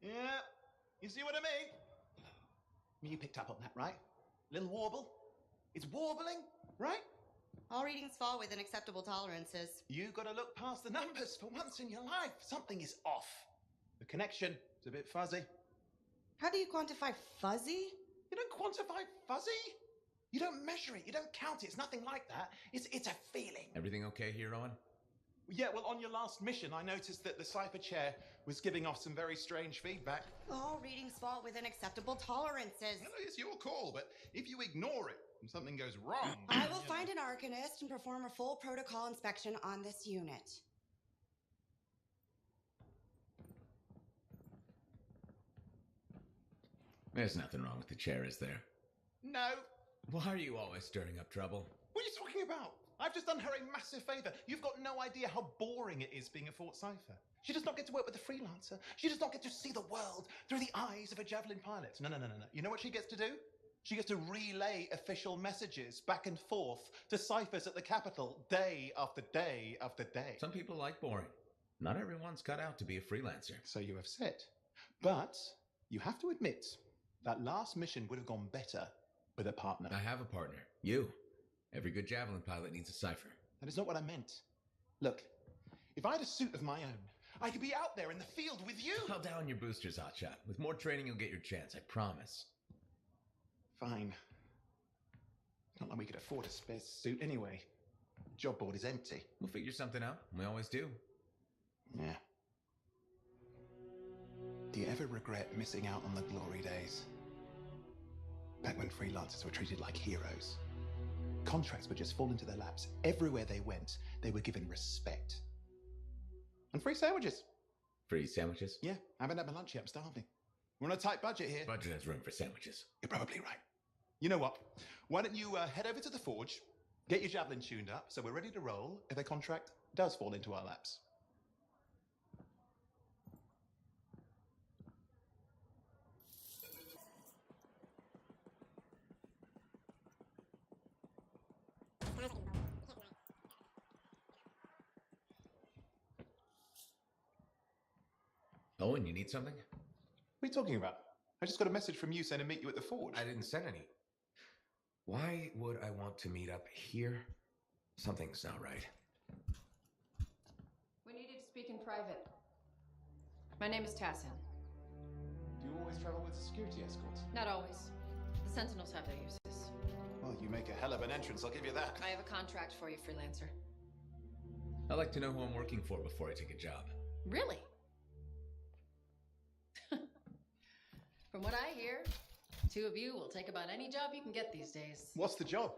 Yeah, you see what I mean? You picked up on that, right? Little warble. It's warbling, right? All readings fall within acceptable tolerances. You gotta look past the numbers for once in your life. Something is off. The connection is a bit fuzzy. How do you quantify fuzzy? You don't quantify fuzzy? You don't measure it, you don't count it, it's nothing like that. It's a feeling. Everything okay here, Owen? Yeah, well, on your last mission, I noticed that the Cypher Chair was giving off some very strange feedback. All readings fall within acceptable tolerances. Well, it's your call, but if you ignore it and something goes wrong... I will find an Arcanist and perform a full protocol inspection on this unit. There's nothing wrong with the chair, is there? No. Why are you always stirring up trouble? What are you talking about? I've just done her a massive favour. You've got no idea how boring it is being a Fort Cypher. She does not get to work with a freelancer. She does not get to see the world through the eyes of a javelin pilot. No. You know what she gets to do? She gets to relay official messages back and forth to ciphers at the capital day after day after day. Some people like boring. Not everyone's cut out to be a freelancer. So you have said. But you have to admit that last mission would have gone better with a partner. I have a partner. You. Every good javelin pilot needs a cipher. That is not what I meant. Look, if I had a suit of my own, I could be out there in the field with you. I'll down your boosters, hotshot. With more training, you'll get your chance, I promise. Fine. Not like we could afford a spare suit anyway. Job board is empty. We'll figure something out. We always do. Yeah. Do you ever regret missing out on the glory days? Back when freelancers were treated like heroes. Contracts would just fall into their laps. Everywhere they went, they were given respect. And free sandwiches. Free sandwiches? Yeah, I haven't had my lunch yet. I'm starving. We're on a tight budget here. Budget has room for sandwiches. You're probably right. You know what? Why don't you head over to the forge, get your javelin tuned up, so we're ready to roll if a contract does fall into our laps. Owen, you need something? What are you talking about? I just got a message from you saying to meet you at the forge. I didn't send any. Why would I want to meet up here? Something's not right. We needed to speak in private. My name is Tasha. Do you always travel with security escorts? Not always. The Sentinels have their uses. Well, you make a hell of an entrance, I'll give you that. I have a contract for you, Freelancer. I like to know who I'm working for before I take a job. Really? From what I hear, two of you will take about any job you can get these days. What's the job?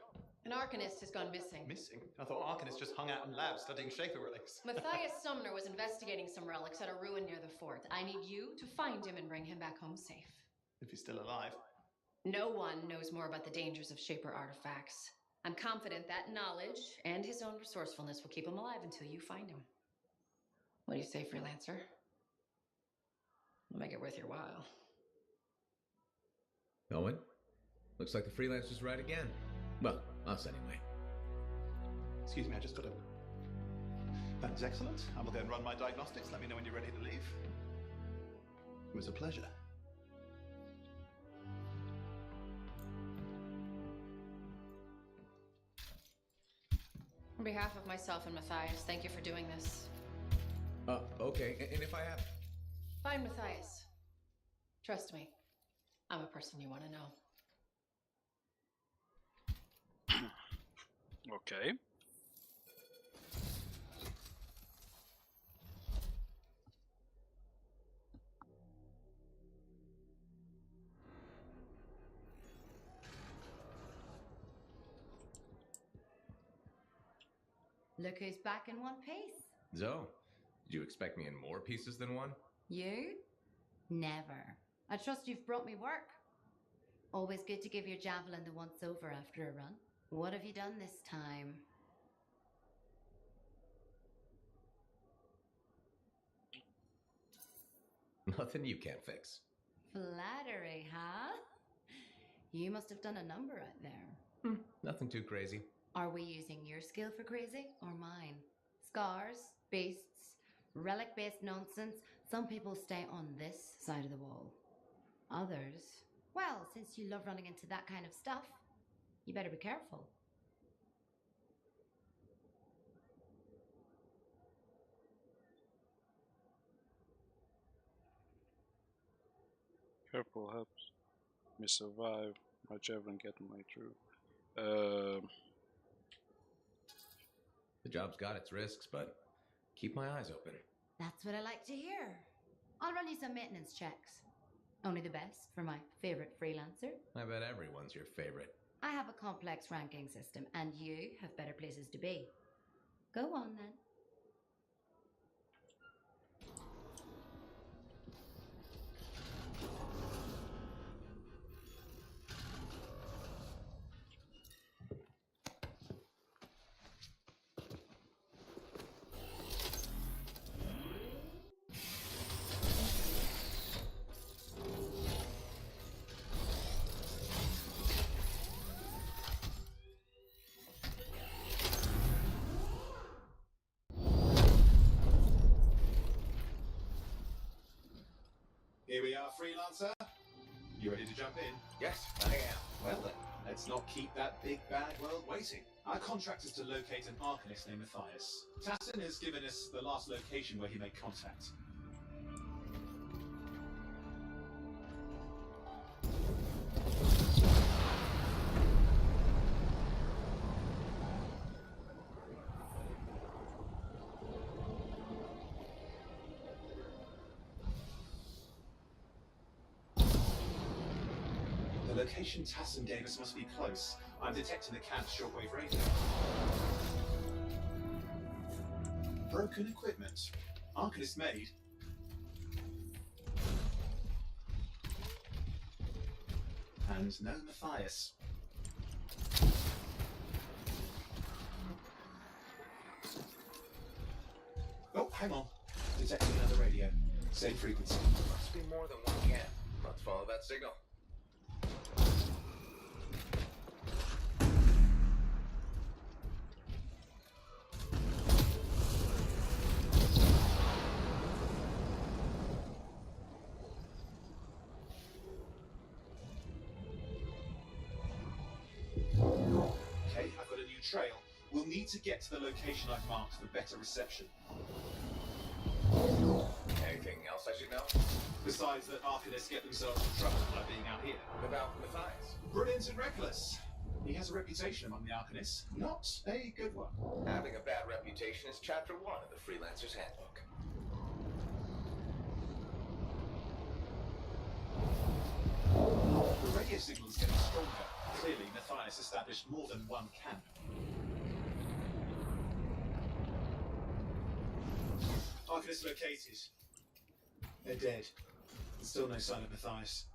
An Arcanist has gone missing. Missing? I thought Arcanist just hung out in labs studying Shaper relics. Matthias Sumner was investigating some relics at a ruin near the fort. I need you to find him and bring him back home safe. If he's still alive. No one knows more about the dangers of Shaper artifacts. I'm confident that knowledge and his own resourcefulness will keep him alive until you find him. What do you say, Freelancer? We'll make it worth your while. Owen? Looks like the freelancer's right again. Well, us anyway. Excuse me, I just got a... That is excellent. I will go and run my diagnostics. Let me know when you're ready to leave. It was a pleasure. On behalf of myself and Matthias, thank you for doing this. Okay. And if I have... Find Matthias. Trust me, I'm a person you want to know. Okay. Look who's back in one piece. Zoe, did you expect me in more pieces than one? You? Never. I trust you've brought me work. Always good to give your javelin the once over after a run. What have you done this time? Nothing you can't fix. Flattery, huh? You must have done a number out there. Nothing too crazy. Are we using your skill for crazy or mine? Scars, beasts, relic-based nonsense, Some people stay on this side of the wall. Others, well, since you love running into that kind of stuff, you better be careful. Careful helps me survive. My javelin getting my through. The job's got its risks, but keep my eyes open. That's what I like to hear. I'll run you some maintenance checks. Only the best for my favorite freelancer. I bet everyone's your favorite. I have a complex ranking system, and you have better places to be. Go on, then. Here we are, Freelancer. You ready to jump in? Yes, I am. Well then, let's not keep that big bad world waiting. Our contract is to locate an Arcanist named Matthias. Tasha has given us the last location where he made contact. The location Tassin gave us must be close. I'm detecting the camp's shortwave radio. Broken equipment. Arcanist made. And no Matthias. Oh, hang on. Detecting another radio. Same frequency. Must be more than one camp. Let's follow that signal. Okay, I've got a new trail. We'll need to get to the location I've marked for better reception. Anything else I should know? Besides that Arcanists get themselves in trouble by being out here. About Matthias? Brilliant and reckless. He has a reputation among the Arcanists. Not a good one. Having a bad reputation is chapter 1 of the Freelancer's Handbook. The radio signal is getting stronger. Clearly, Matthias established more than one camp. Arcanists located. They're dead. Still no sign of Matthias.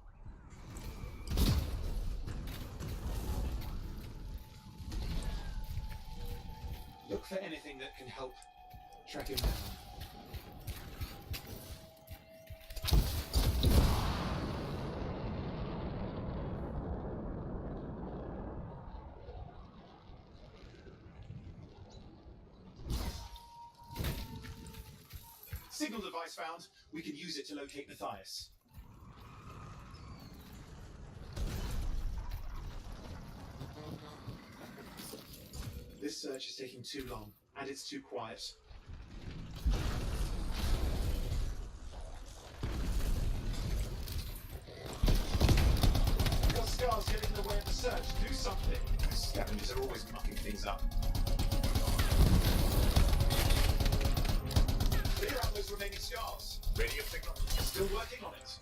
Look for anything that can help track him down. Signal device found. We can use it to locate Matthias. This search is taking too long, and it's too quiet. We've got scars getting in the way of the search. Do something. Scavengers are always mucking things up. Clear out those remaining scars. Radio signal? Still working on it.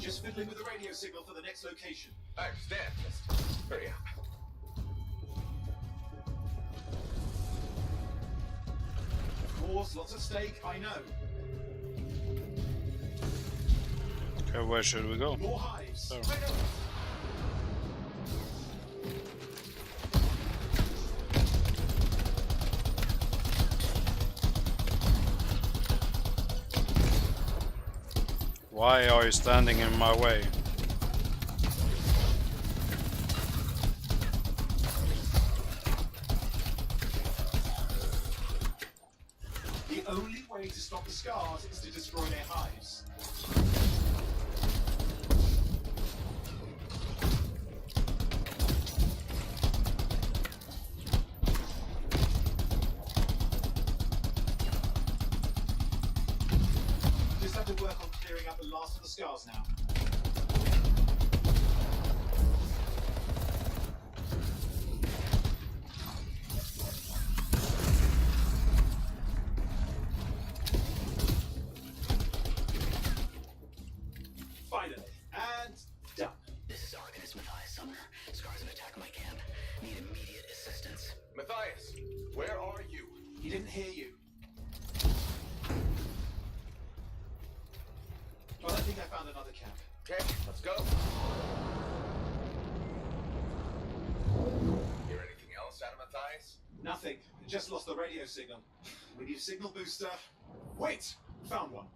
Just fiddling with the radio signal for the next location. I understand. Just hurry up. Of course, lots at stake, I know. Okay, where should we go? More hives. Oh. I know. Why are you standing in my way? way to stop the scars is to destroy their hives. Just have to work on clearing up the last of the scars now. Finally, and done. This is Arcanist Matthias Sumner. Scars have attacked my camp. Need immediate assistance. Matthias, where are you? He didn't hear you. Well, I think I found another camp. Okay, let's go. Hear anything else out of Matthias? Nothing. I just lost the radio signal. We need a signal booster. Wait! Found one.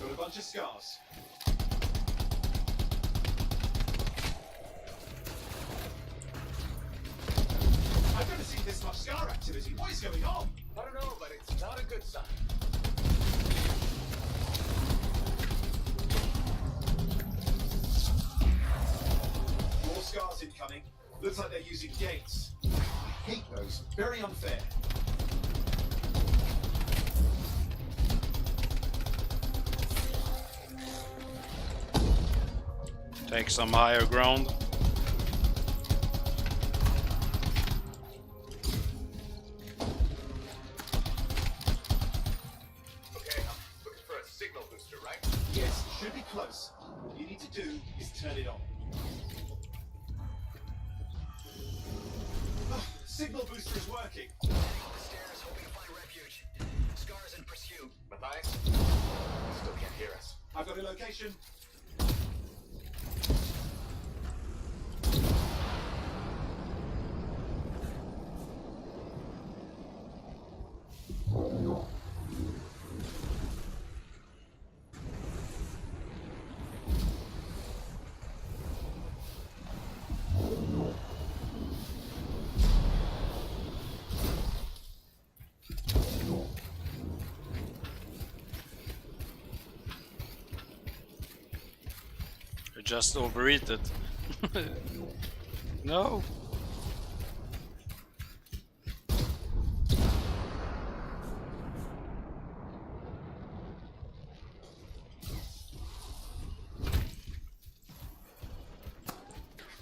Got a bunch of scars. I've never seen this much scar activity. What is going on? I don't know, but it's not a good sign. More scars incoming. Looks like they're using gates. I hate those. Very unfair. Take some higher ground. Okay, I'm looking for a signal booster, right? Yes, should be close. All you need to do is turn it on. Signal booster is working. Heading up the stairs, hoping to find refuge. Scars in pursuit. Matthias? Still can't hear us. I've got a location. I just overeated. No.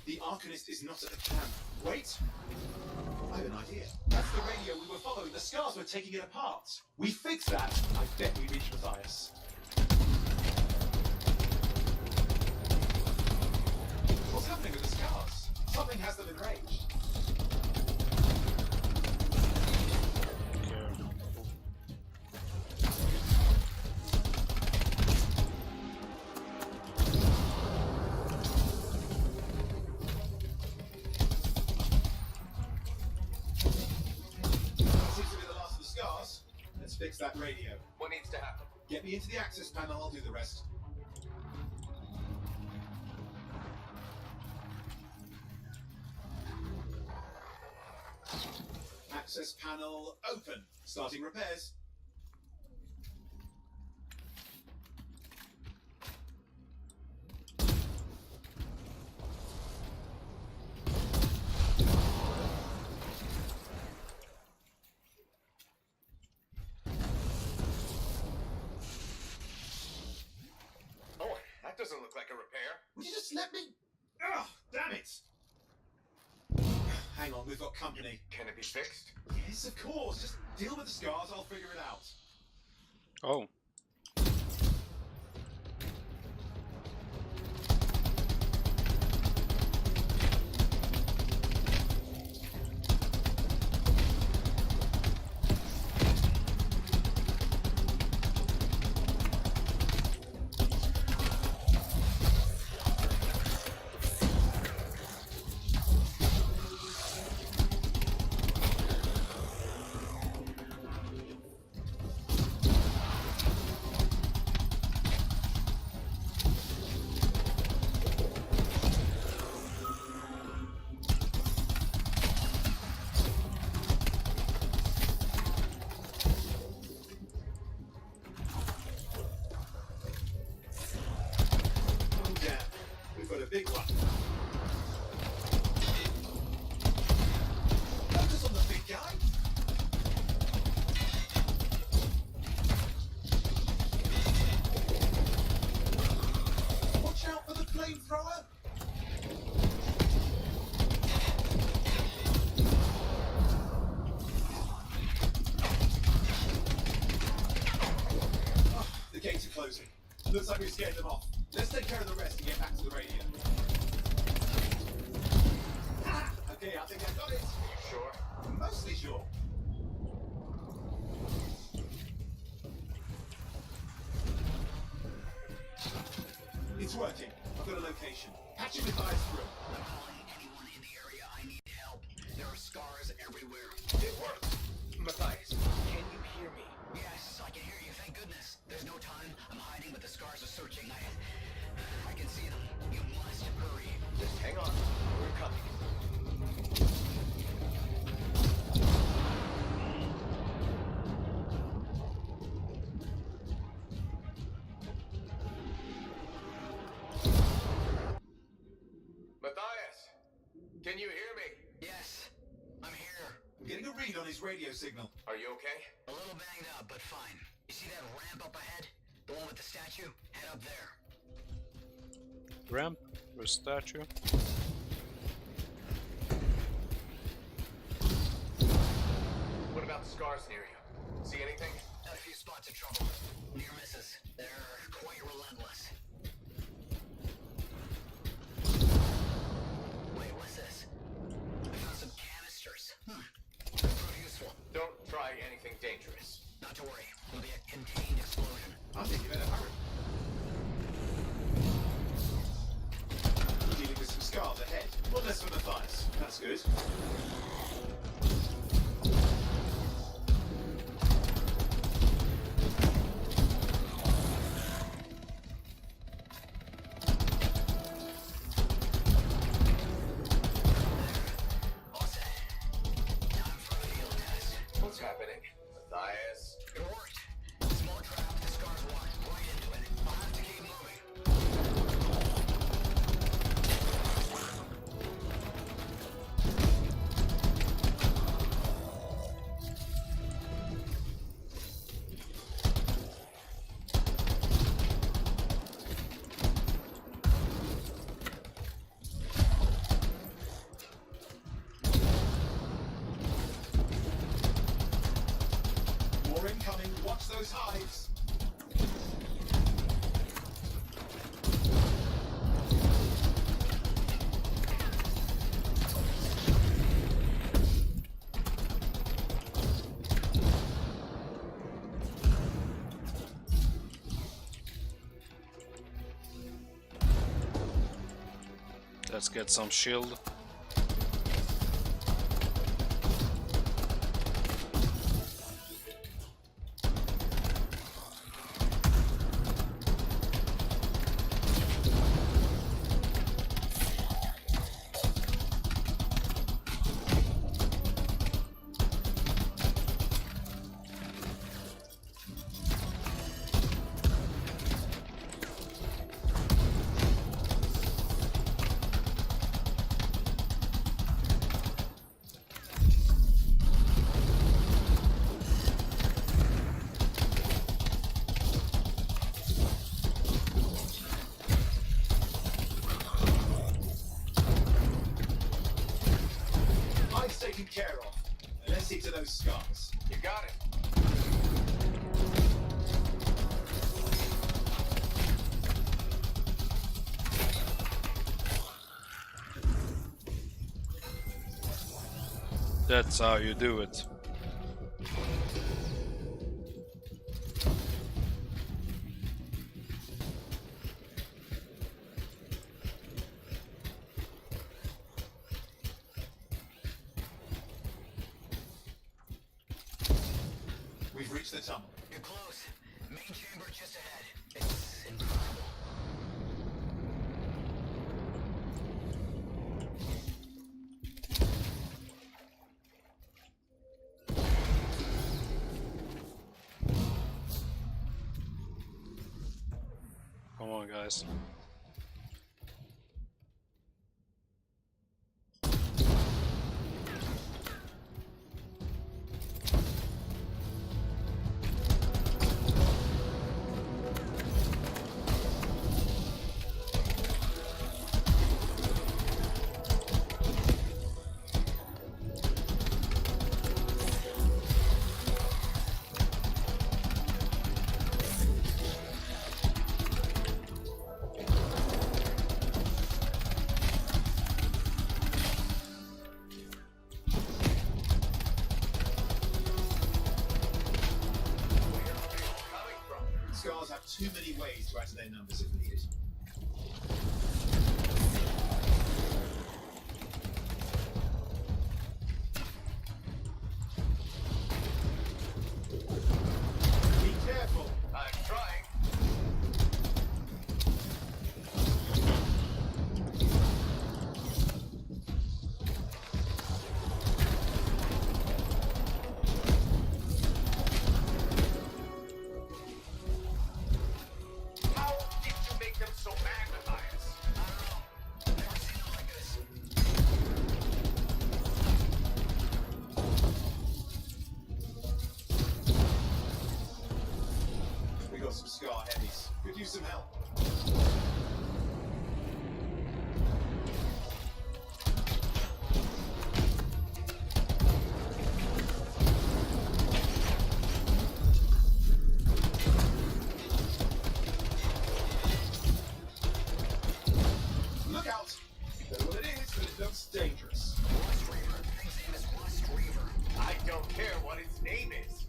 The Arcanist is not at the camp. Wait! I have an idea. That's the radio we were following. The scars were taking it apart. We fix that. I bet we reach Matthias. What's happening with the scars? Something has them enraged. Seems to be the last of the scars. Let's fix that radio. What needs to happen? Get me into the access panel, I'll do the rest. Access panel open. Starting repairs. Oh, that doesn't look like a repair. Would you just let me? Ugh, damn it! Hang on, we've got company. Can it be fixed? Yes, of course. Just deal with the scars, I'll figure it out. Oh. Looks like we've scared them off. Let's take care of the rest and get back to the radio. Ah, okay, I think I got it. Sure. Mostly sure. It's working. I've got a location. Patch it with eyes through. I'm calling anyone in the area. I need help. There are scars everywhere. It worked. Matthias, can you hear me? Yes, I can hear you. Thank goodness. There's no time. I'm hiding, but the scars are searching. I can see them. You must hurry. Just hang on. We're coming. Matthias, can you hear me? Yes, I'm here. I'm getting a read on his radio signal. Are you okay? A little banged up, but fine. You see that ramp up ahead? The one with the statue? Head up there. Ramp or statue? What about the scars near you? See anything? Got a few spots of trouble. Near misses. They're quite relentless. Wait, what's this? I found some canisters. Could prove useful. Don't try anything dangerous. Not to worry. It'll be a contained explosion. I think you better hurry. Dealing with some scars ahead. One less for Matthias. That's good. All set. Time for a field test. What's happening? Matthias? It worked. Small trap, the scars walked right into it. I'll have to keep moving. More incoming. Watch those hives. Let's get some shield. Hives taken care of. Let's see to those scars. You got it. That's how you do it. We've reached the tunnel. You're close. Main chamber just ahead. It's incredible. Come on, guys. too many ways to add to their numbers if needed. Be careful. I'm trying. How did you make them so magnetized? I don't know. Never seen them like this. We got some Scar heavies. Could use some help. Look out! Don't know what it is, but it looks dangerous. Rust Reaver. Thing's name is Rust Reaver. I don't care what its name is.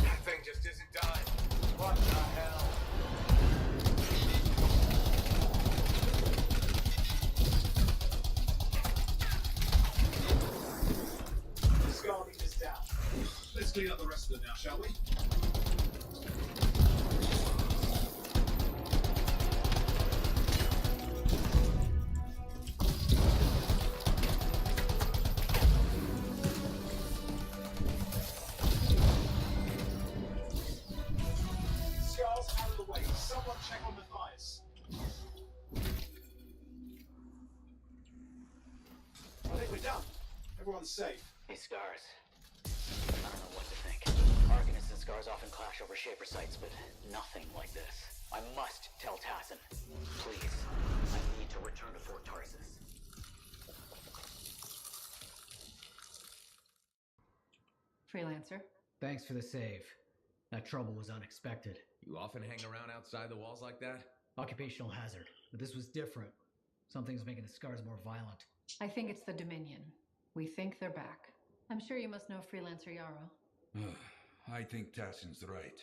That thing just isn't done. What the hell? The Scar is down. Let's clean up the rest of them now, shall we? Scar's out of the way. Someone check on the fires. I think we're done. Everyone's safe. These scars. I don't know what to think. Arcanist and scars often clash over Shaper sites, but nothing like this. I must tell Tassin. Please. I need to return to Fort Tarsus. Freelancer. Thanks for the save. That trouble was unexpected. You often hang around outside the walls like that? Occupational hazard. But this was different. Something's making the scars more violent. I think it's the Dominion. We think they're back. I'm sure you must know Freelancer Yarrow. I think Tassin's right.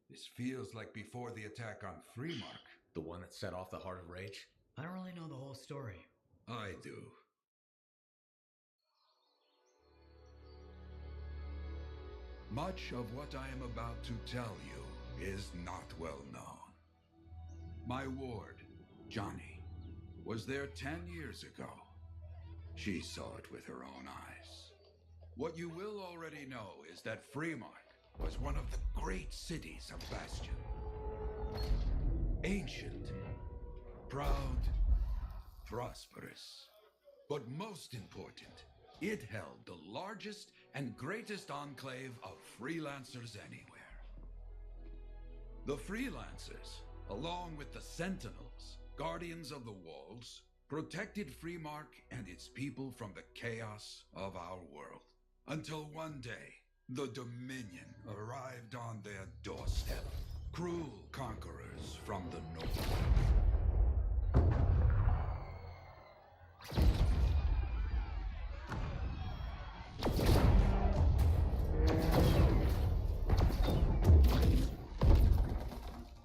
This feels like before the attack on Freemark. The one that set off the Heart of Rage? I don't really know the whole story. I do. Much of what I am about to tell you is not well known. My ward, Johnny, was there 10 years ago. She saw it with her own eyes. What you will already know is that Freemark was one of the great cities of Bastion. Ancient, proud, prosperous. But most important, it held the largest and greatest enclave of Freelancers anywhere. The Freelancers, along with the Sentinels, guardians of the walls, protected Freemark and its people from the chaos of our world. Until one day, the Dominion arrived on their doorstep. Cruel conquerors from the north.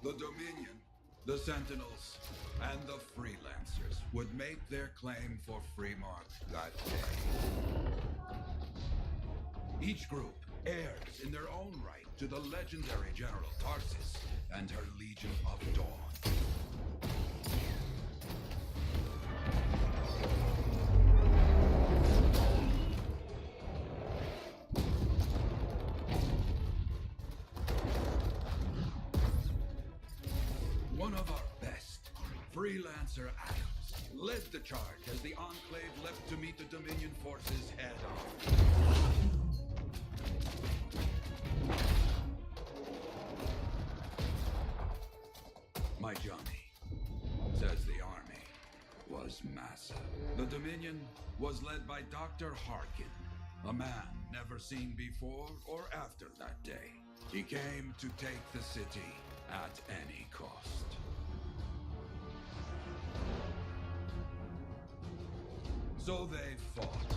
The Dominion, the Sentinels, and the Freelancers would make their claim for Freemark that day. Each group heirs in their own right to the legendary General Tarsus and her Legion of Dawn. one of our best, Freelancer Adams, led the charge as the Enclave left to meet the Dominion forces head-on. My Johnny says the army was massive. The Dominion was led by Dr. Harkin, a man never seen before or after that day. He came to take the city at any cost. So they fought,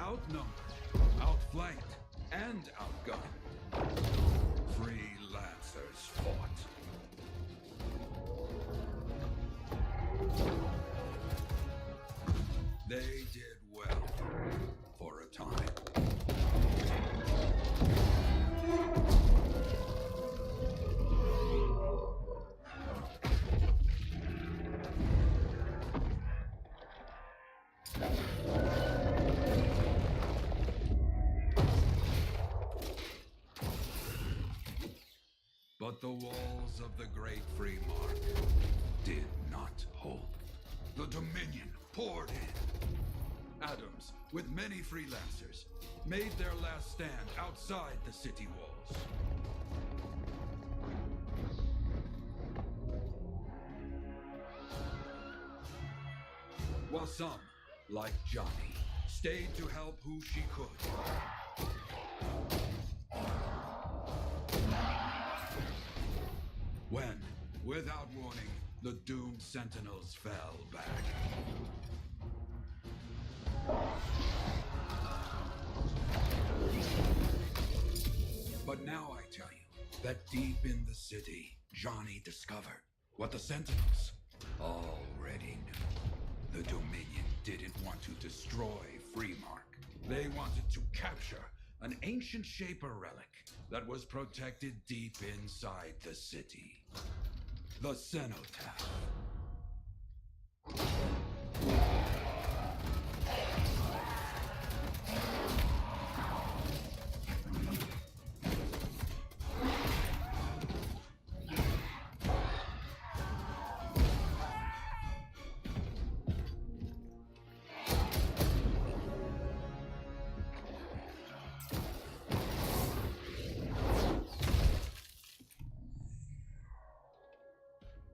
outnumbered, outflanked, and outgunned. Freelancers fought. They did well for a time. But the walls of the Great Free Mark did not hold. The Dominion poured in. Adams, with many freelancers, made their last stand outside the city walls. While some, like Johnny, stayed to help who she could. When, without warning, the doomed sentinels fell back. But now I tell you that deep in the city, Johnny discovered what the sentinels already knew. The Dominion didn't want to destroy Freemark. They wanted to capture an ancient Shaper relic that was protected deep inside the city. The cenotaph.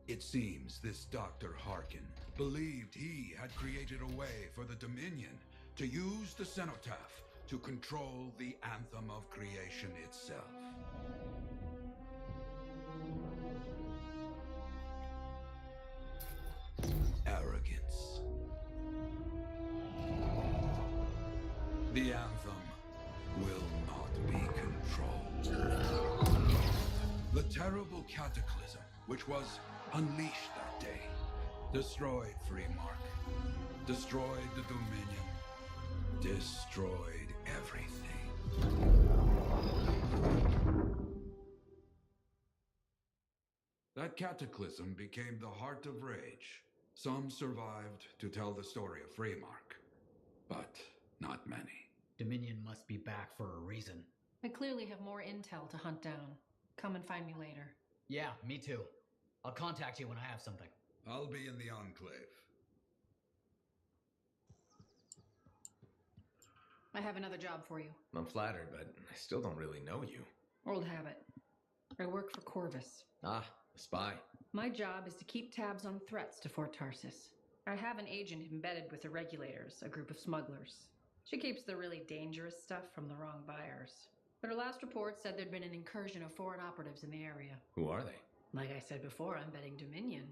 It seems this Dr. Harkin believed he had created a way for the Dominion to use the cenotaph to control the Anthem of Creation itself. Arrogance. The Anthem will not be controlled. The terrible cataclysm, which was unleashed that day, destroyed Freemark, destroyed the Dominion, destroyed everything. That cataclysm became the heart of rage. Some survived to tell the story of Freemark, but not many. Dominion must be back for a reason. I clearly have more intel to hunt down. Come and find me later. Yeah, me too. I'll contact you when I have something. I'll be in the Enclave. I have another job for you. I'm flattered, but I still don't really know you. Old habit. I work for Corvus. Ah, a spy. My job is to keep tabs on threats to Fort Tarsus. I have an agent embedded with the Regulators, a group of smugglers. She keeps the really dangerous stuff from the wrong buyers. But her last report said there'd been an incursion of foreign operatives in the area. Who are they? Like I said before, I'm betting Dominion.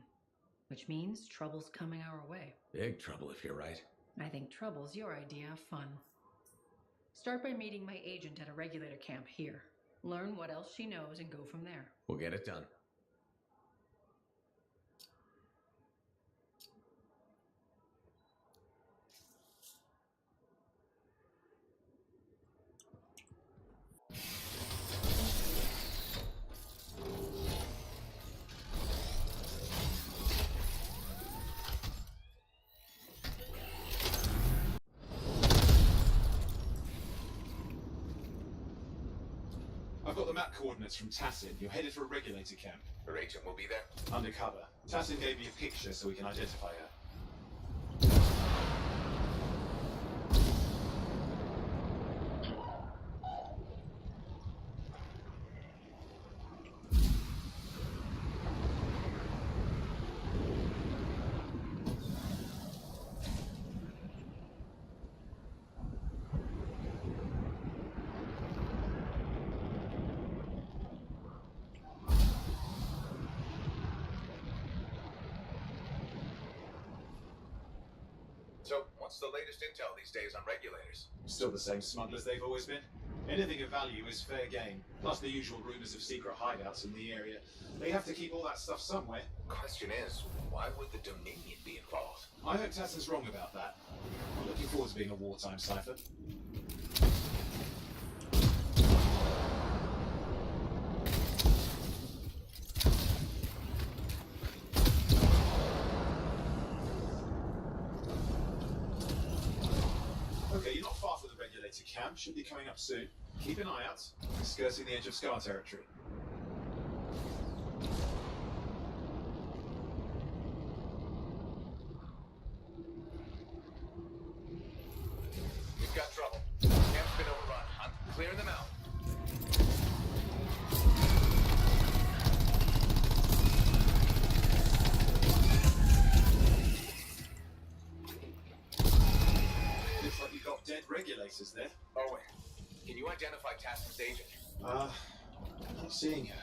Which means trouble's coming our way. Big trouble if you're right. I think trouble's your idea of fun. Start by meeting my agent at a Regulator camp here. Learn what else she knows and go from there. We'll get it done. I've got the map coordinates from Tassin. You're headed for a regulator camp. Her agent will be there? Undercover. Tassin gave me a picture so we can identify her. So, what's the latest intel these days on regulators? Still the same smugglers they've always been. Anything of value is fair game. Plus the usual rumors of secret hideouts in the area. They have to keep all that stuff somewhere. Question is, why would the Dominion be involved? I hope Tassin's wrong about that. I'm looking forward to being a wartime cipher. Okay, you're not far from the regulator camp. Should be coming up soon. Keep an eye out. We're skirting the edge of Scar territory. We've got trouble. Camp's been overrun. I'm clearing them out. Looks like you've got dead regulators there. Owen, can you identify Tassin's agent? I'm not seeing her.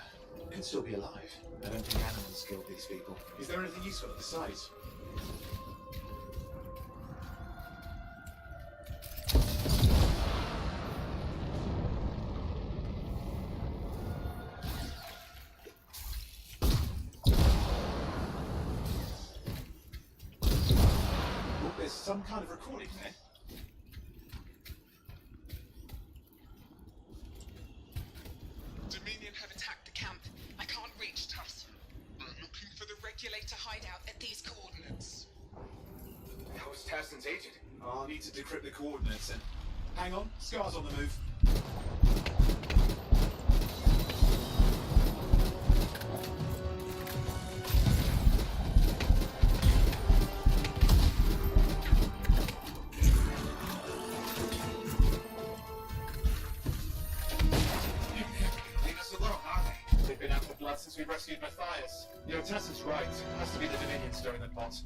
Could still be alive. I don't think animals killed these people. Is there anything useful at the site? Oh, there's some kind of recording there. Dominion have attacked the camp. I can't reach Tarsus. We're looking for the regulator hideout at these coordinates. That was Tassin's agent. I'll need to decrypt the coordinates and... Hang on, Scar's on the move. Leave us alone, aren't they? They've been out for blood since we rescued Matthias. You know, Tassin's right. Has to be the Dominion stirring the pot.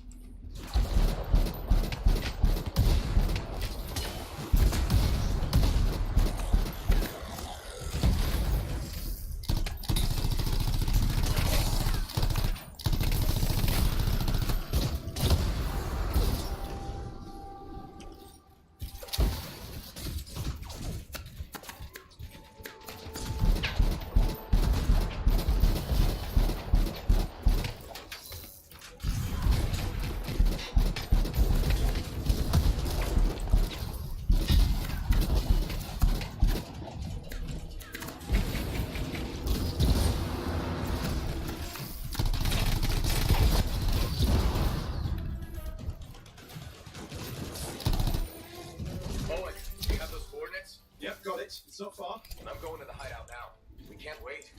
Owen, do you have those coordinates? Yep, got it. It's not far. I'm going to the hideout now. We can't wait.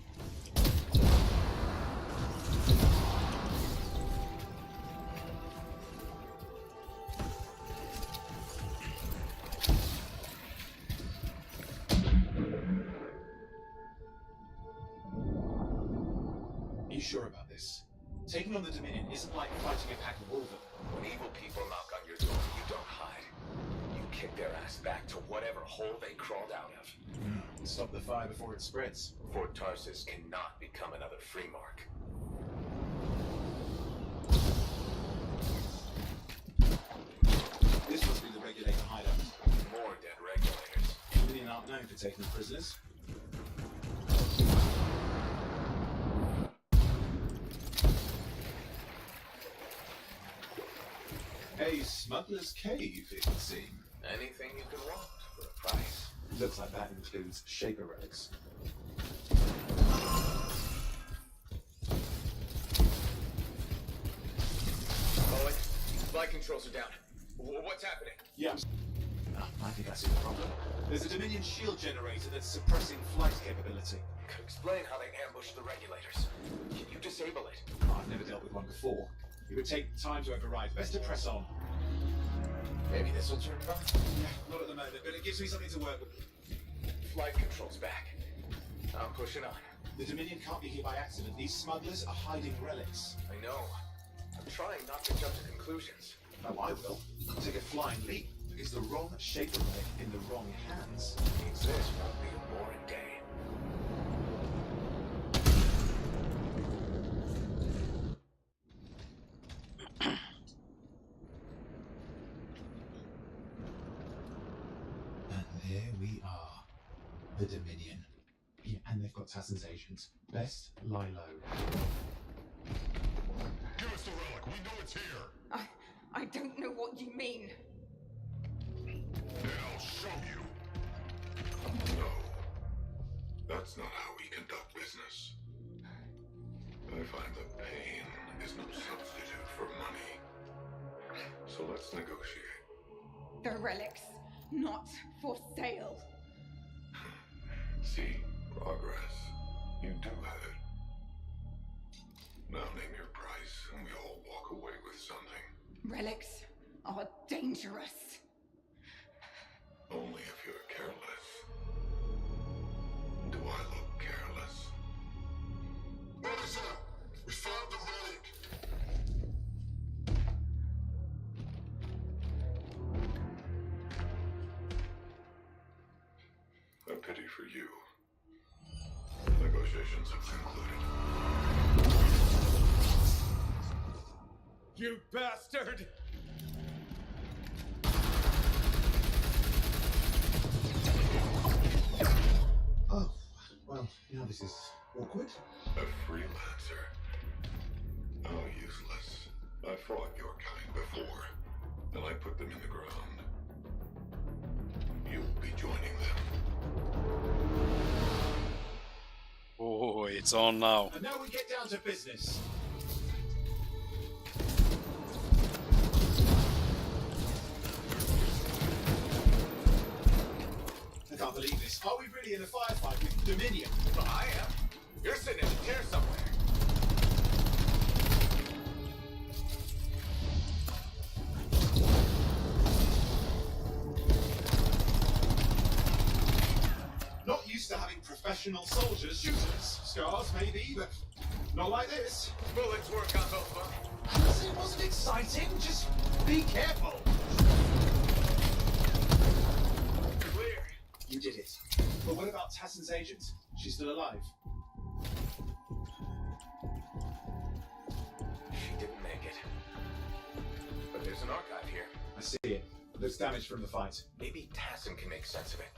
Are you sure about this? Taking on the Dominion isn't like fighting a pack of wolves. When evil people knock on your door, you don't hide. You kick their ass back to whatever hole they crawled out of. Stop the fire before it spreads. Fort Tarsus cannot become another free mark. This must be the regulator hideout. More dead regulators. The Dominion aren't known for taking prisoners. A smuggler's cave, it would seem. Anything you can want for a price. Looks like that includes Shaper relics. Owen, flight controls are down. What's happening? Yeah, I think I see the problem. There's a Dominion shield generator that's suppressing flight capability. could explain how they ambushed the regulators. Can you disable it? I've never dealt with one before. It would take time to override. Best to press on. Maybe this will turn it on? Yeah, not at the moment, but it gives me something to work with. Flight control's back. I'm pushing on. The Dominion can't be here by accident. These smugglers are hiding relics. I know. I'm trying not to jump to conclusions. Oh, I will. I'll take a flying leap. It's the wrong shape relic in the wrong hands. This won't be a boring day. And there we are. The Dominion. Yeah, and they've got Tassin's agents. Best lie low. Give us the relic. We know it's here. I don't know what you mean. Then I'll show you. No. That's not how we conduct business. I find that pain is no substitute for money. So let's negotiate. The relics, not for sale. See, progress. You do have it. Now name your price and we all walk away with something. Relics are dangerous. Only if you're careless. Do I look careless? Officer, we found the relic. A pity for you. Negotiations have concluded. You bastard! Oh, well, now this is awkward. A freelancer. How useless. I fought your kind before, and I put them in the ground. You'll be joining them. Oh, it's on now. And now we get down to business. I can't believe this. Are we really in a firefight with Dominion? Well, I am. You're sitting in a chair somewhere. Not used to having professional soldiers shoot us. Scars, maybe, but not like this. Bullets work on both of them. It wasn't exciting. Just be careful. Clear. You did it. But what about Tassin's agent? She's still alive. She didn't make it. But there's an archive here. I see it. There's damage from the fight. Maybe Tassin can make sense of it.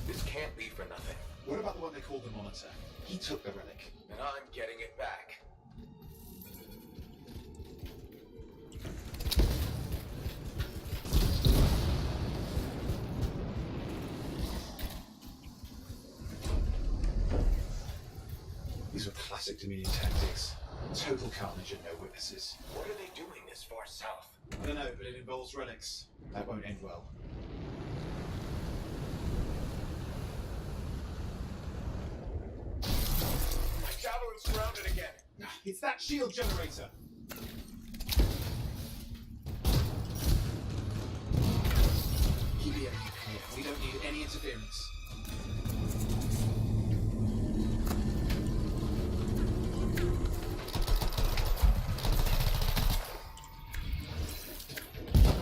This can't be for nothing. What about the one they called the Monitor? He took the relic. And I'm getting it back. These were classic Dominion tactics. Total carnage and no witnesses. What are they doing this far south? I don't know, but it involves relics. That won't end well. My javelin's surrounded again. It's that shield generator. Keep the enemy clear. We don't need any interference.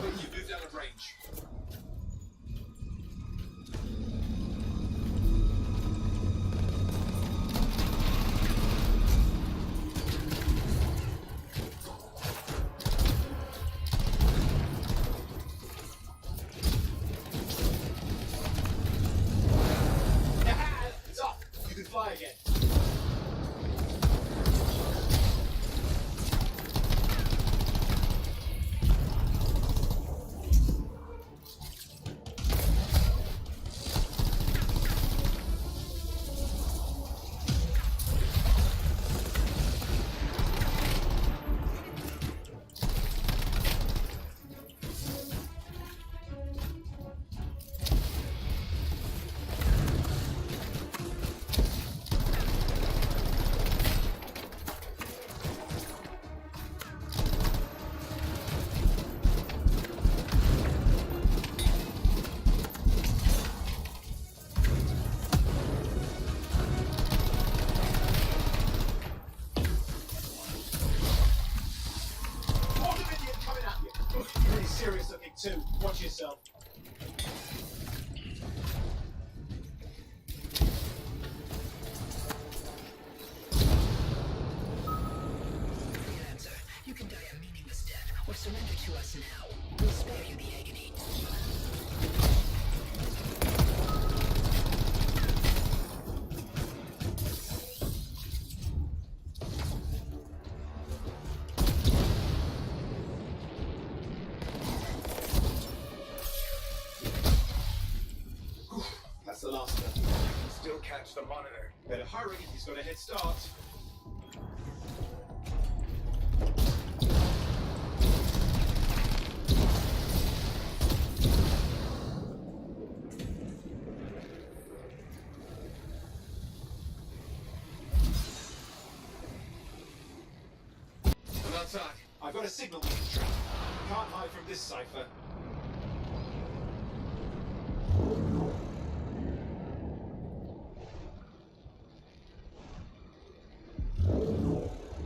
You've moved out of range. 2, watch yourself. Freelancer, you can die a meaningless death, or surrender to us now. We'll spare you the agony. That's the last one. Still catch the monitor. Better hurry, he's got a head start. I'm outside. I've got a signal we can track. Can't hide from this cipher.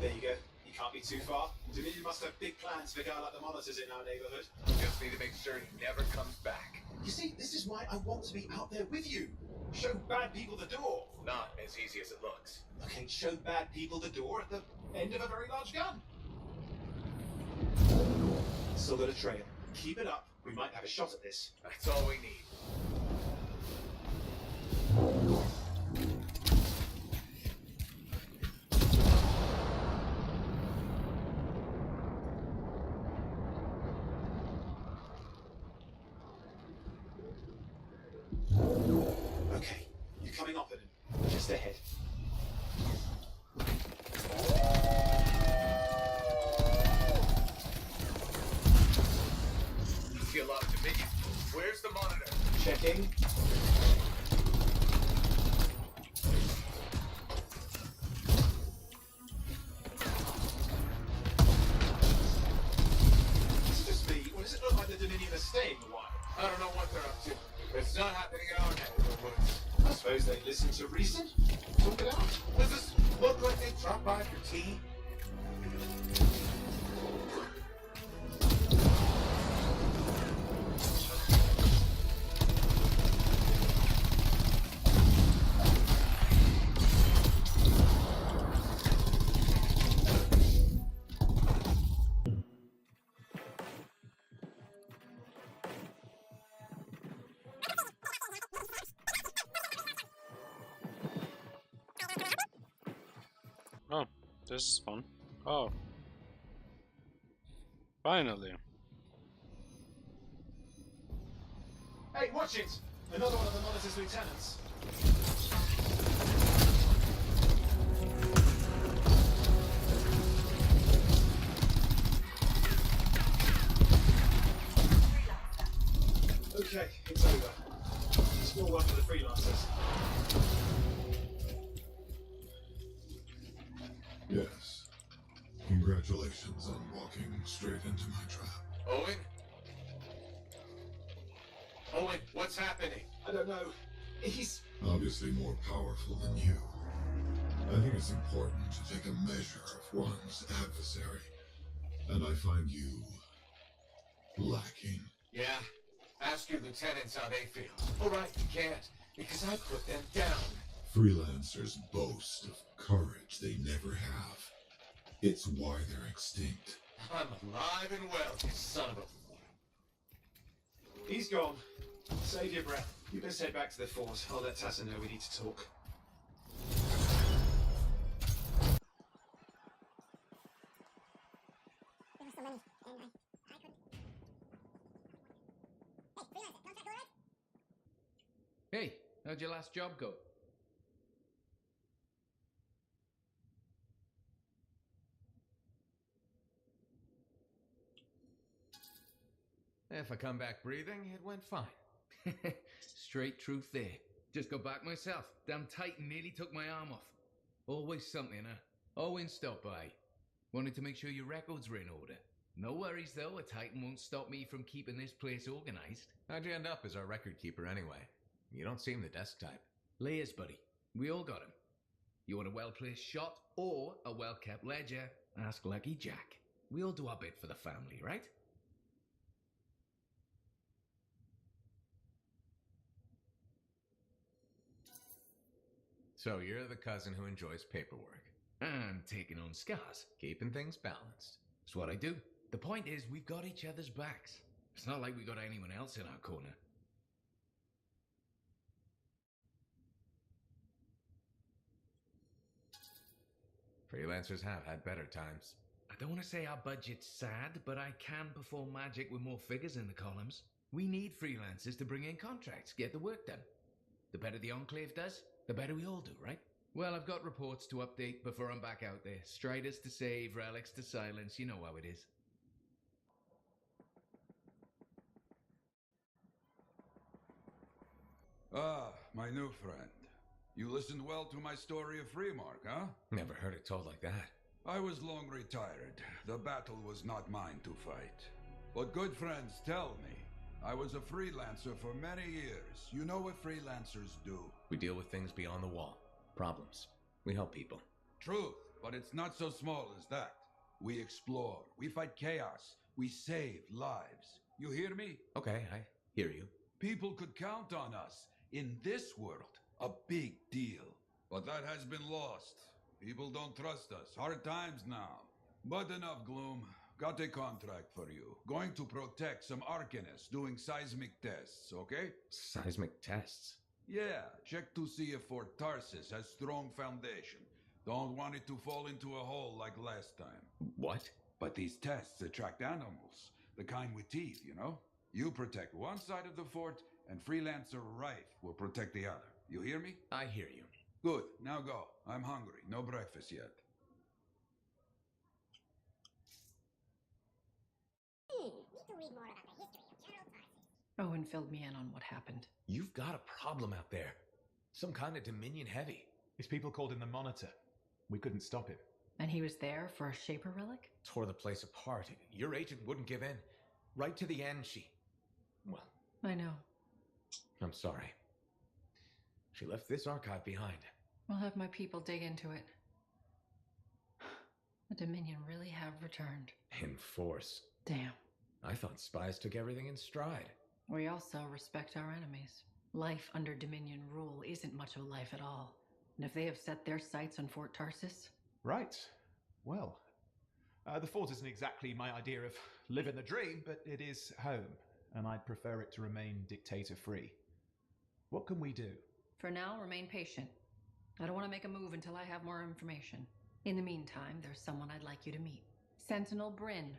There you go. You can't be too far. Dominion must have big plans for a guy like the monitors in our neighborhood. Just need to make sure he never comes back. You see, this is why I want to be out there with you. Show bad people the door. Not as easy as it looks. Okay, show bad people the door at the end of a very large gun. Still got a trail. Keep it up. We might have a shot at this. That's all we need. Okay, you're coming up at him. Just ahead. You see a lot of Dominion. Where's the monitor? Checking. It's just me. Or does it look like the Dominion are staying a while? I don't know what they're up to. It's not happening in our neck of the woods. I suppose they listen to reason. Talk it out. Does this look like they dropped by for tea? Oh, this is fun. Oh. Finally. Hey, watch it! Another one of the monitor's lieutenants. Okay, it's over. Small one for the freelancers. Yes. Congratulations on walking straight into my trap. Owen? Owen, what's happening? I don't know. He's... Obviously more powerful than you. I think it's important to take a measure of one's adversary. And I find you... lacking. Yeah? Ask your lieutenants how they feel. All right, you can't, because I put them down. Freelancers boast of courage they never have. It's why they're extinct. I'm alive and well, you son of a... He's gone. Save your breath. You best head back to the fort. I'll let Tasha know we need to talk. There were so many, and I couldn't... Hey, freelancer, contract alright? Hey, how'd your last job go? If I come back breathing, it went fine. Straight truth there. Just got back myself. Damn Titan nearly took my arm off. Always something, huh? Owen stopped by. Wanted to make sure your records were in order. No worries though, a Titan won't stop me from keeping this place organized. How'd you end up as our record keeper anyway? You don't seem the desk type. Layers, buddy. We all got him. You want a well-placed shot or a well-kept ledger? Ask Lucky Jack. We all do our bit for the family, right? So you're the cousin who enjoys paperwork. And taking on scars. Keeping things balanced. It's what I do. The point is, we've got each other's backs. It's not like we got anyone else in our corner. Freelancers have had better times. I don't want to say our budget's sad, but I can perform magic with more figures in the columns. We need freelancers to bring in contracts, get the work done. The better the Enclave does, the better we all do, right? Well, I've got reports to update before I'm back out there. Striders to save, relics to silence, you know how it is. Ah, my new friend. You listened well to my story of Freemark, huh? Never heard it told like that. I was long retired. The battle was not mine to fight. But good friends tell me, I was a freelancer for many years. You know what freelancers do? We deal with things beyond the wall. Problems. We help people. Truth, but it's not so small as that. We explore, we fight chaos, we save lives. You hear me? Okay, I hear you. People could count on us. In this world, a big deal. But that has been lost. People don't trust us. Hard times now. But enough gloom. Got a contract for you. Going to protect some Arcanists doing seismic tests, okay? Seismic tests? Yeah, check to see if Fort Tarsus has strong foundation. Don't want it to fall into a hole like last time. What? But these tests attract animals. The kind with teeth, you know? You protect one side of the fort, and Freelancer Rife will protect the other. You hear me? I hear you. Good, now go. I'm hungry. No breakfast yet. Need to read more about the history of General Tarsus. Owen filled me in on what happened. You've got a problem out there. Some kind of Dominion heavy. His people called him the Monitor. We couldn't stop him. And he was there for a Shaper relic? Tore the place apart. Your agent wouldn't give in. Right to the end, well, I know. I'm sorry. She left this archive behind. I'll have my people dig into it. The Dominion really have returned. In force. Damn. I thought spies took everything in stride. We also respect our enemies. Life under Dominion rule isn't much of a life at all. And if they have set their sights on Fort Tarsus... Right. Well, the fort isn't exactly my idea of living the dream, but it is home, and I'd prefer it to remain dictator-free. What can we do? For now, remain patient. I don't want to make a move until I have more information. In the meantime, there's someone I'd like you to meet. Sentinel Bryn.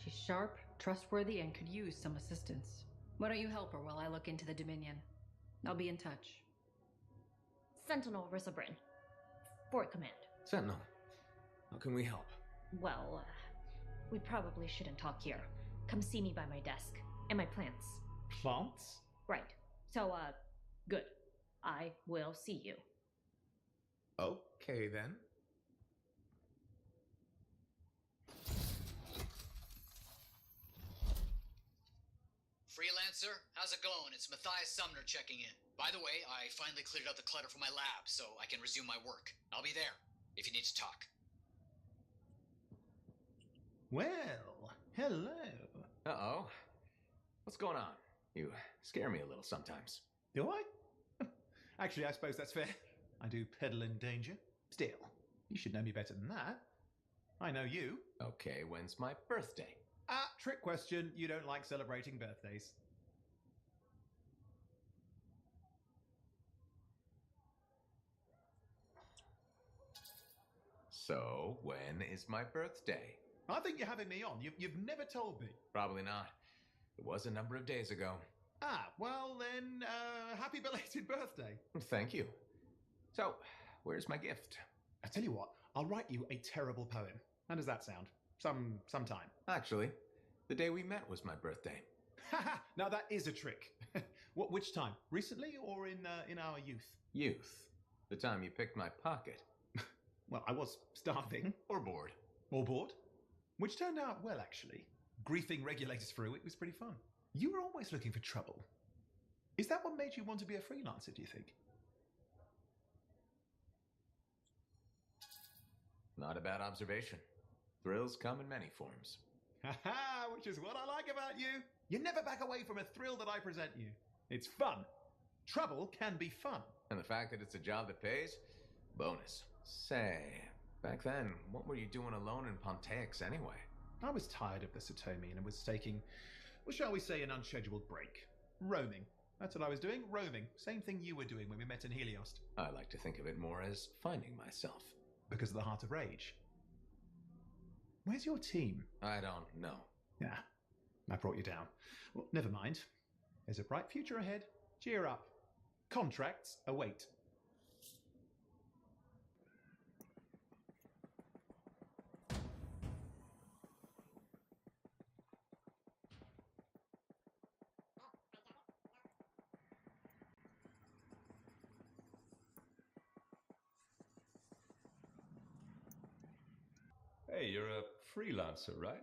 She's sharp, trustworthy, and could use some assistance. Why don't you help her while I look into the Dominion? I'll be in touch. Sentinel Rissa Bryn. Fort Command. Sentinel, how can we help? Well, we probably shouldn't talk here. Come see me by my desk. And my plants. Plants? Right. So, good. I will see you. Okay, then. Freelancer, how's it going? It's Matthias Sumner checking in. By the way, I finally cleared out the clutter from my lab, so I can resume my work. I'll be there, if you need to talk. Well, hello. Uh-oh. What's going on? You scare me a little sometimes. Do I? Actually, I suppose that's fair. I do peddle in danger. Still, you should know me better than that. I know you. Okay, when's my birthday? Trick question. You don't like celebrating birthdays. So, when is my birthday? I think you're having me on. You've never told me. Probably not. It was a number of days ago. Well then, happy belated birthday. Thank you. So, where's my gift? I tell you what, I'll write you a terrible poem. How does that sound? Sometime. Actually, the day we met was my birthday. Haha! Now that is a trick. Which time? Recently or in our youth? Youth. The time you picked my pocket. Well, I was starving. Or bored. Or bored. Which turned out well, actually. Griefing regulators for a week was pretty fun. You were always looking for trouble. Is that what made you want to be a freelancer, do you think? Not a bad observation. Thrills come in many forms. Haha, which is what I like about you. You never back away from a thrill that I present you. It's fun. Trouble can be fun. And the fact that it's a job that pays, Bonus. Say, back then, what were you doing alone in Pontaix anyway? I was tired of the Satomi and was taking, well, shall we say, an unscheduled break. Roaming. That's what I was doing, roaming. Same thing you were doing when we met in Heliost. I like to think of it more as finding myself. Because of the Heart of Rage. Where's your team? I don't know. Yeah, I brought you down. Well, never mind. There's a bright future ahead. Cheer up. Contracts await. Hey, you're a freelancer, right?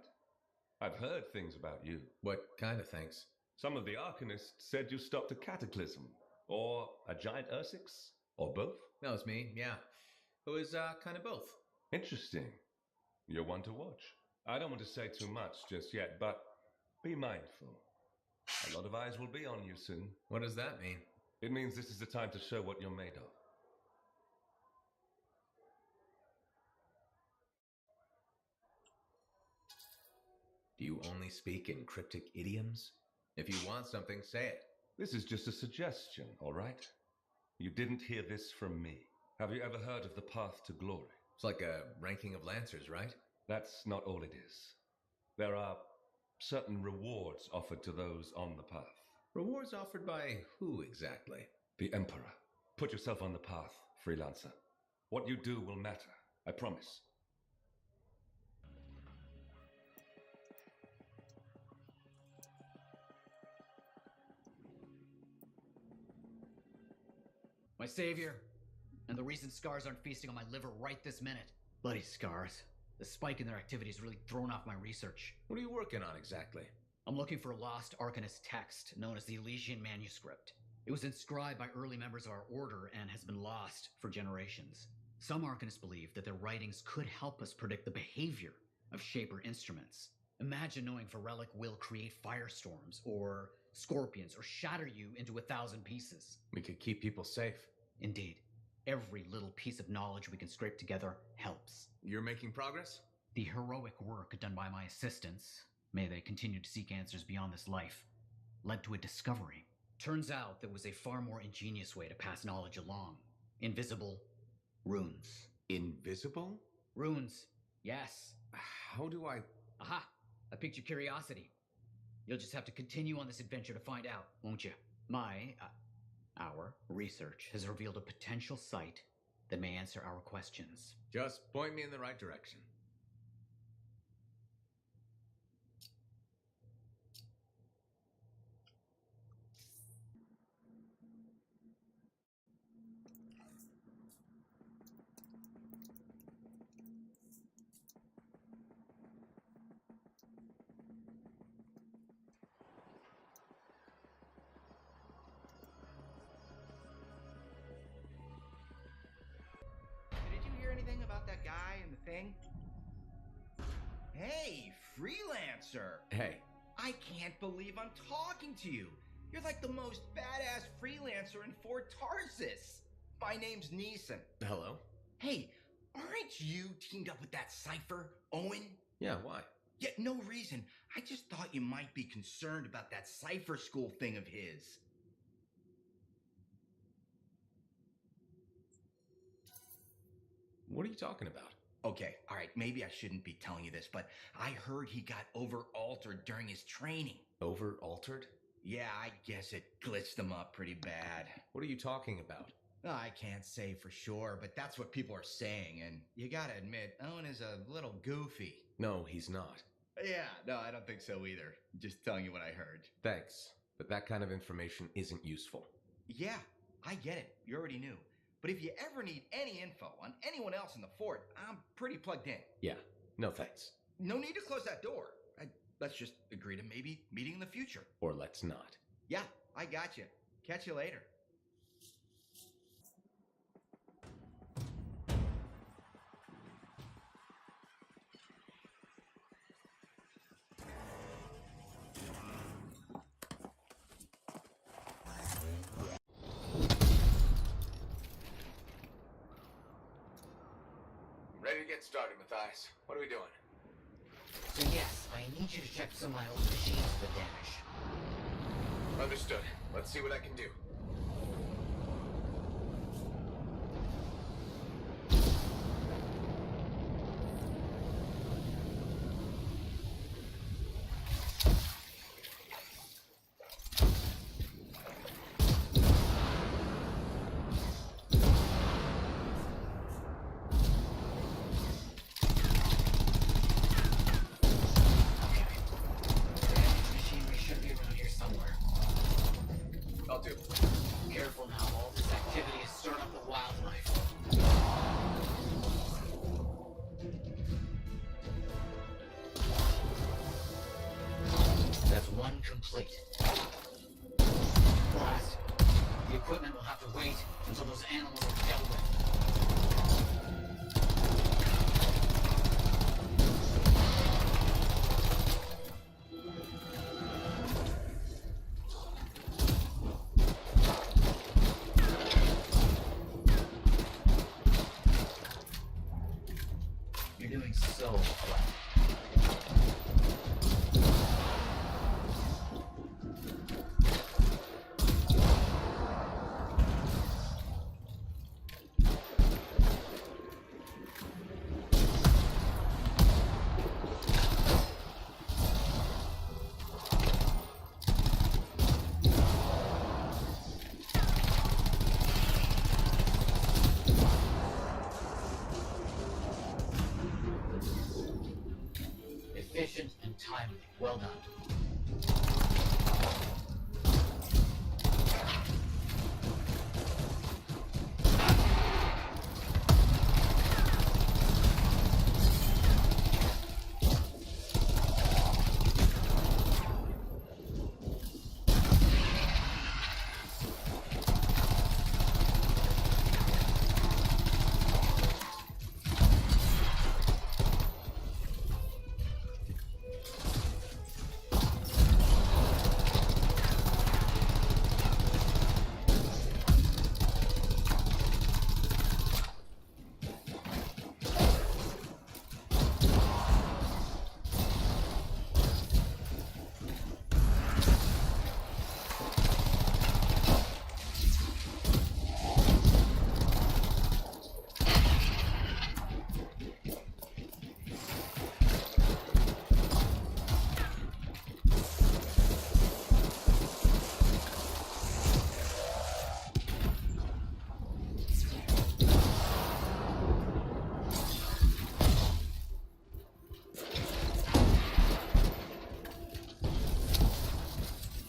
I've heard things about you. What kind of things? Some of the Arcanists said you stopped a cataclysm, or a giant Ursix, or both. That was me, yeah. It was kind of both. Interesting. You're one to watch. I don't want to say too much just yet, but be mindful. A lot of eyes will be on you soon. What does that mean? It means this is the time to show what you're made of. Do you only speak in cryptic idioms? If you want something, say it. This is just a suggestion, all right? You didn't hear this from me. Have you ever heard of the Path to Glory? It's like a ranking of Lancers, right? That's not all it is. There are certain rewards offered to those on the path. Rewards offered by who exactly? The Emperor. Put yourself on the path, freelancer. What you do will matter, I promise. My savior, and the reason scars aren't feasting on my liver right this minute. Bloody scars. The spike in their activity has really thrown off my research. What are you working on exactly? I'm looking for a lost Arcanist text known as the Elysian Manuscript. It was inscribed by early members of our order and has been lost for generations. Some Arcanists believe that their writings could help us predict the behavior of Shaper instruments. Imagine knowing if a relic will create firestorms, or scorpions, or shatter you into 1,000 pieces. We could keep people safe. Indeed. Every little piece of knowledge we can scrape together helps. You're making progress? The heroic work done by my assistants, may they continue to seek answers beyond this life, led to a discovery. Turns out there was a far more ingenious way to pass knowledge along. Invisible runes. Invisible? Runes, yes. How do I... Aha! I piqued your curiosity. You'll just have to continue on this adventure to find out, won't you? Our research has revealed a potential site that may answer our questions. Just point me in the right direction. About that guy and the thing? Hey, Freelancer! Hey. I can't believe I'm talking to you. You're like the most badass freelancer in Fort Tarsus. My name's Neeson. Hello. Hey, aren't you teamed up with that Cypher, Owen? Yeah, why? Yeah, no reason. I just thought you might be concerned about that Cypher school thing of his. What are you talking about? Okay, all right, maybe I shouldn't be telling you this, but I heard he got over-altered during his training. Over-altered? Yeah, I guess it glitched him up pretty bad. What are you talking about? I can't say for sure, but that's what people are saying, and you gotta admit, Owen is a little goofy. No, he's not. Yeah, no, I don't think so either. Just telling you what I heard. Thanks, but that kind of information isn't useful. Yeah, I get it. You already knew. But if you ever need any info on anyone else in the fort, I'm pretty plugged in. Yeah, no thanks. No need to close that door. Let's just agree to maybe meeting in the future. Or let's not. Yeah, I got you. Catch you later. to get started, Matthias. What are we doing? So yes, I need you to check some of my old machines for damage. Understood. Let's see what I can do. Careful now, all this activity is stirring up the wildlife. That's one complete. Last, the equipment will have to wait until those animals are dealt with. So well. Efficient and timely. Well done.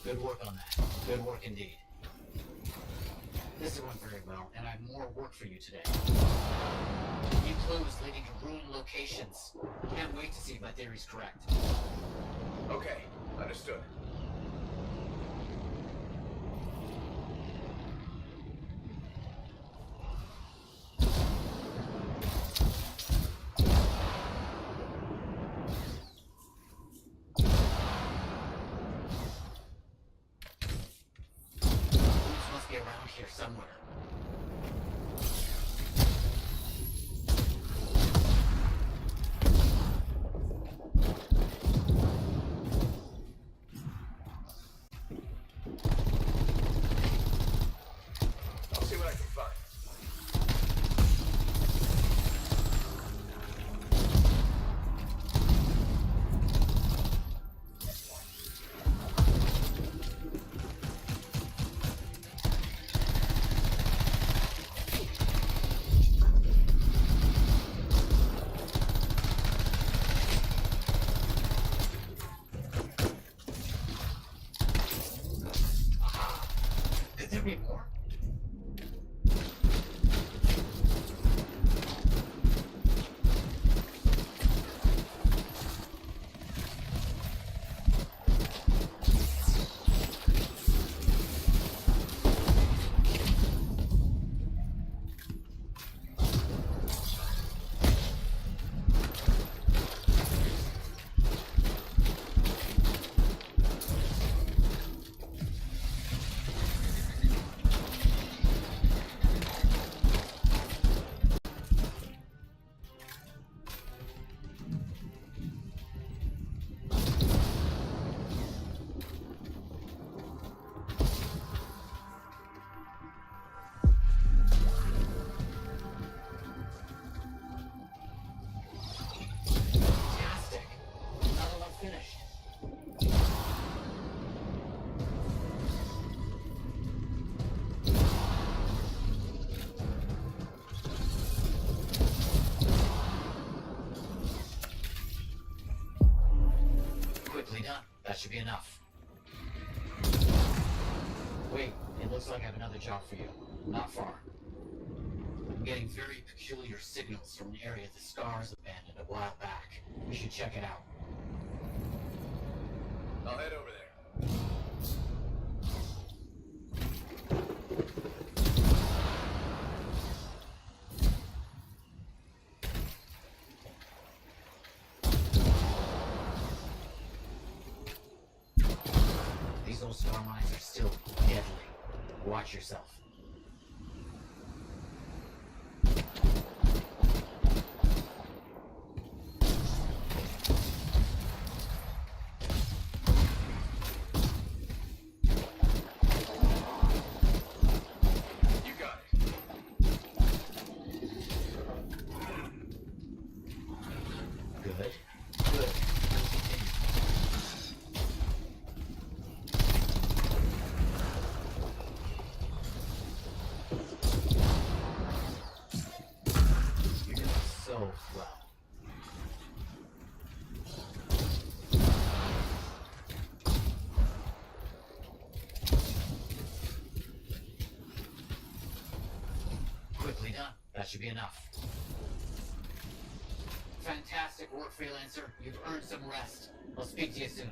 Good work on that. Good work indeed. This went very well, and I have more work for you today. New clues leading to ruined locations. Can't wait to see if my theory's correct. Okay, understood. Around here somewhere. I'll see what I can find. More? That should be enough. Wait, it looks like I have another job for you. Not far. I'm getting very peculiar signals from an area the Scars abandoned a while back. We should check it out. I'll head over there. These old star mines are still deadly. Watch yourself. That should be enough. Fantastic work, Freelancer. You've earned some rest. I'll speak to you soon.